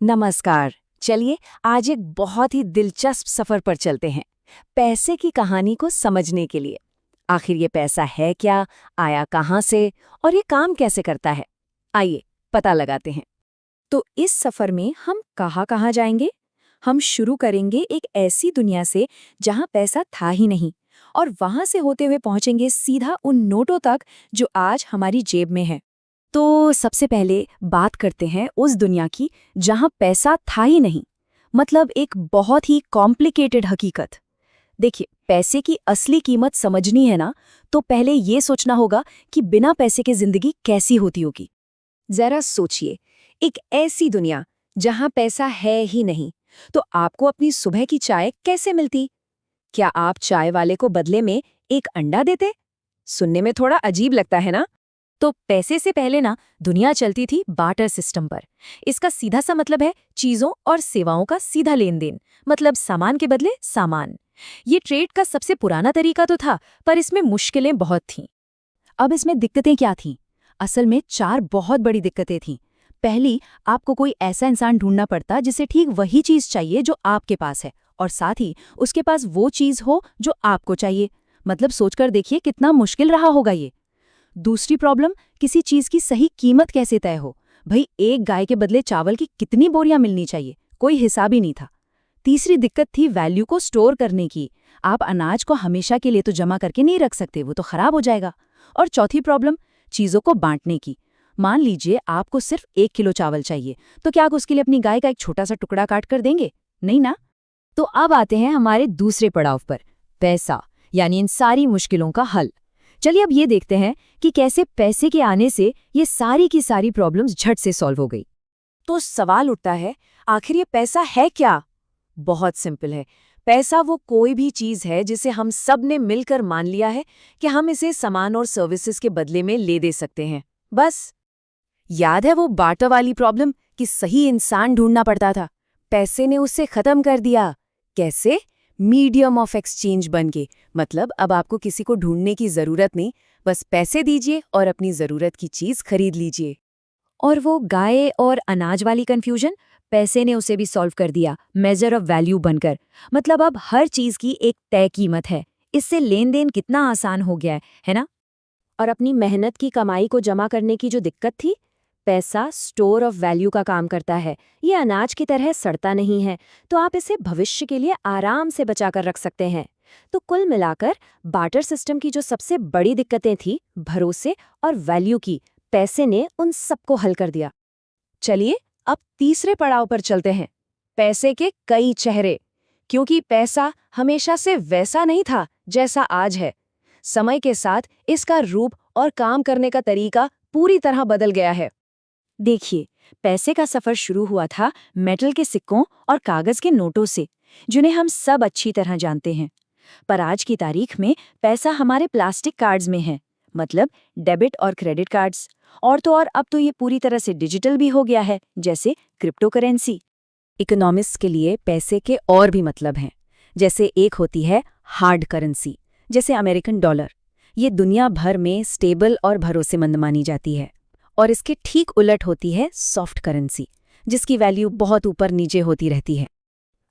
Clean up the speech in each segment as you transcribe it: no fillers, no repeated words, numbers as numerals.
नमस्कार। चलिए आज एक बहुत ही दिलचस्प सफर पर चलते हैं, पैसे की कहानी को समझने के लिए। आखिर ये पैसा है क्या, आया कहाँ से और ये काम कैसे करता है? आइए पता लगाते हैं। तो इस सफर में हम कहाँ कहाँ जाएंगे? हम शुरू करेंगे एक ऐसी दुनिया से जहाँ पैसा था ही नहीं, और वहां से होते हुए पहुंचेंगे सीधा उन नोटों तक जो आज हमारी जेब में है। तो सबसे पहले बात करते हैं उस दुनिया की जहां पैसा था ही नहीं, मतलब एक बहुत ही कॉम्प्लिकेटेड हकीकत। देखिए, पैसे की असली कीमत समझनी है ना, तो पहले ये सोचना होगा कि बिना पैसे के जिंदगी कैसी होती होगी। जरा सोचिए, एक ऐसी दुनिया जहां पैसा है ही नहीं, तो आपको अपनी सुबह की चाय कैसे मिलती? क्या आप चाय वाले को बदले में एक अंडा देते? सुनने में थोड़ा अजीब लगता है ना? तो पैसे से पहले ना दुनिया चलती थी बार्टर सिस्टम पर। इसका सीधा सा मतलब है चीजों और सेवाओं का सीधा लेन देन, मतलब सामान के बदले सामान। ये ट्रेड का सबसे पुराना तरीका तो था, पर इसमें मुश्किलें बहुत थीं। अब इसमें दिक्कतें क्या थीं? असल में 4 बहुत बड़ी दिक्कतें थीं। पहली, आपको कोई ऐसा इंसान ढूंढना पड़ता जिसे ठीक वही चीज चाहिए जो आपके पास है, और साथ ही उसके पास वो चीज हो जो आपको चाहिए। मतलब सोचकर देखिए कितना मुश्किल रहा होगा ये। दूसरी प्रॉब्लम, किसी चीज की सही कीमत कैसे तय हो? भाई, एक गाय के बदले चावल की कितनी बोरियां मिलनी चाहिए, कोई हिसाब ही नहीं था। तीसरी दिक्कत थी वैल्यू को स्टोर करने की। आप अनाज को हमेशा के लिए तो जमा करके नहीं रख सकते, वो तो खराब हो जाएगा। और चौथी प्रॉब्लम, चीजों को बांटने की। मान लीजिए आपको सिर्फ 1 किलो चावल चाहिए, तो क्या आप उसके लिए अपनी गाय का एक छोटा सा टुकड़ा काट कर देंगे? नहीं ना। तो अब आते हैं हमारे दूसरे पड़ाव पर, पैसा, यानी इन सारी मुश्किलों का हल। चलिए अब ये देखते हैं कि कैसे पैसे के आने से ये सारी की सारी प्रॉब्लम्स झट से सॉल्व हो गई। तो सवाल उठता है, आखिर ये पैसा है क्या? बहुत सिंपल है। पैसा वो कोई भी चीज है जिसे हम सब ने मिलकर मान लिया है कि हम इसे सामान और सर्विसेज के बदले में ले दे सकते हैं, बस। याद है वो बार्टर वाली प्रॉब्लम कि सही इंसान ढूंढना पड़ता था? पैसे ने उससे खत्म कर दिया। कैसे? मीडियम ऑफ एक्सचेंज बन के। मतलब अब आपको किसी को ढूंढने की जरूरत नहीं, बस पैसे दीजिए और अपनी जरूरत की चीज खरीद लीजिए। और वो गाय और अनाज वाली कंफ्यूजन, पैसे ने उसे भी सॉल्व कर दिया, मेजर ऑफ वैल्यू बनकर। मतलब अब हर चीज की एक तय कीमत है। इससे लेन देन कितना आसान हो गया है ना? और अपनी मेहनत की कमाई को जमा करने की जो दिक्कत थी, पैसा स्टोर ऑफ वैल्यू का काम करता है। ये अनाज की तरह सड़ता नहीं है, तो आप इसे भविष्य के लिए आराम से बचा कर रख सकते हैं। तो कुल मिलाकर बार्टर सिस्टम की जो सबसे बड़ी दिक्कतें थी, भरोसे और वैल्यू की, पैसे ने उन सबको हल कर दिया। चलिए अब तीसरे पड़ाव पर चलते हैं, पैसे के कई चेहरे। क्योंकि पैसा हमेशा से वैसा नहीं था जैसा आज है। समय के साथ इसका रूप और काम करने का तरीका पूरी तरह बदल गया है। देखिए, पैसे का सफर शुरू हुआ था मेटल के सिक्कों और कागज के नोटों से, जिन्हें हम सब अच्छी तरह जानते हैं। पर आज की तारीख में पैसा हमारे प्लास्टिक कार्ड्स में है, मतलब डेबिट और क्रेडिट कार्ड्स। और तो और अब तो ये पूरी तरह से डिजिटल भी हो गया है, जैसे क्रिप्टो करेंसी। इकोनॉमिस्ट्स के लिए पैसे के और भी मतलब हैं। जैसे एक होती है हार्ड करेंसी, जैसे अमेरिकन डॉलर। ये दुनिया भर में स्टेबल और भरोसेमंद मानी जाती है। और इसके ठीक उलट होती है सॉफ्ट करेंसी, जिसकी वैल्यू बहुत ऊपर नीचे होती रहती है।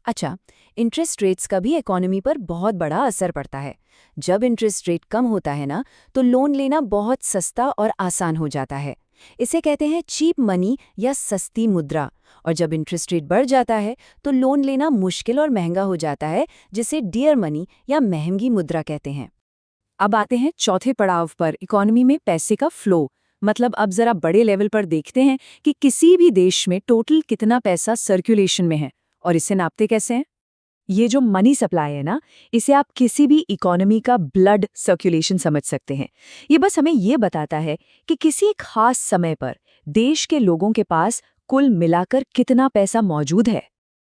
अच्छा, इंटरेस्ट रेट्स का भी इकोनॉमी पर बहुत बड़ा असर पड़ता है। जब इंटरेस्ट रेट कम होता है ना, तो लोन लेना बहुत सस्ता और आसान हो जाता है। इसे कहते हैं चीप मनी या सस्ती मुद्रा। और जब इंटरेस्ट रेट बढ़ जाता है, तो लोन लेना मुश्किल और महंगा हो जाता है, जिसे डियर मनी या महंगी मुद्रा कहते हैं। अब आते हैं चौथे पड़ाव पर, इकोनॉमी में पैसे का फ्लो। मतलब अब जरा बड़े लेवल पर देखते हैं कि किसी भी देश में टोटल कितना पैसा सर्कुलेशन में है, और इसे नापते कैसे हैं? ये जो मनी सप्लाई है ना, इसे आप किसी भी इकोनॉमी का ब्लड सर्कुलेशन समझ सकते हैं। ये बस हमें ये बताता है कि किसी खास समय पर देश के लोगों के पास कुल मिलाकर कितना पैसा मौजूद है।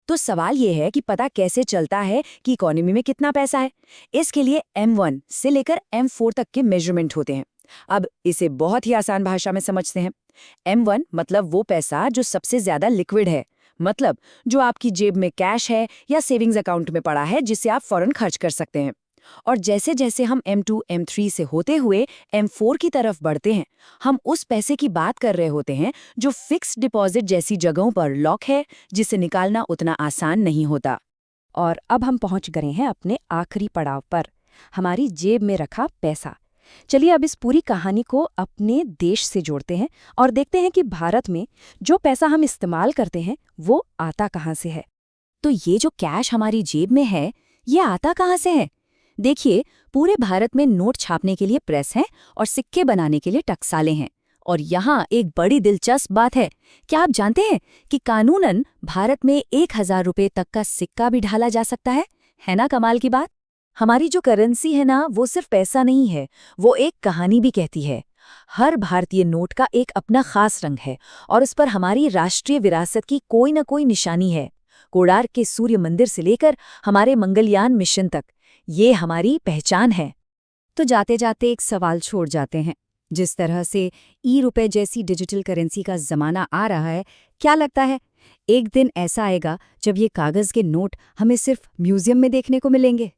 तो सवाल ये है कि पता कैसे चलता है कि इकोनॉमी में कितना पैसा है? इसके लिए M1 से लेकर M4 तक के मेजरमेंट होते हैं। अब इसे बहुत ही आसान भाषा में समझते हैं। M1 मतलब वो पैसा जो सबसे ज्यादा लिक्विड है, मतलब जो आपकी जेब में कैश है या सेविंग्स अकाउंट में पड़ा है, जिसे आप फौरन खर्च कर सकते हैं। और जैसे जैसे हम M2, M3 से होते हुए M4 की तरफ बढ़ते हैं, हम उस पैसे की बात कर रहे होते हैं जो फिक्स्ड डिपॉजिट जैसी जगहों पर लॉक है, जिसे निकालना उतना आसान नहीं होता। और अब हम पहुंच गए हैं अपने आखिरी पड़ाव पर, हमारी जेब में रखा पैसा। चलिए अब इस पूरी कहानी को अपने देश से जोड़ते हैं और देखते हैं कि भारत में जो पैसा हम इस्तेमाल करते हैं वो आता कहाँ से है। तो ये जो कैश हमारी जेब में है, ये आता कहाँ से है? देखिए, पूरे भारत में नोट छापने के लिए प्रेस है और सिक्के बनाने के लिए टकसालें हैं। और यहाँ एक बड़ी दिलचस्प बात है, क्या आप जानते हैं कि कानूनन भारत में 1000 रुपये तक का सिक्का भी ढाला जा सकता है ना कमाल की बात? हमारी जो करेंसी है ना, वो सिर्फ पैसा नहीं है, वो एक कहानी भी कहती है। हर भारतीय नोट का एक अपना खास रंग है और उस पर हमारी राष्ट्रीय विरासत की कोई न कोई निशानी है। कोणार्क के सूर्य मंदिर से लेकर हमारे मंगलयान मिशन तक, ये हमारी पहचान है। तो जाते जाते एक सवाल छोड़ जाते हैं, जिस तरह से ई-रुपए जैसी डिजिटल करेंसी का जमाना आ रहा है, क्या लगता है एक दिन ऐसा आएगा जब ये कागज के नोट हमें सिर्फ म्यूजियम में देखने को मिलेंगे?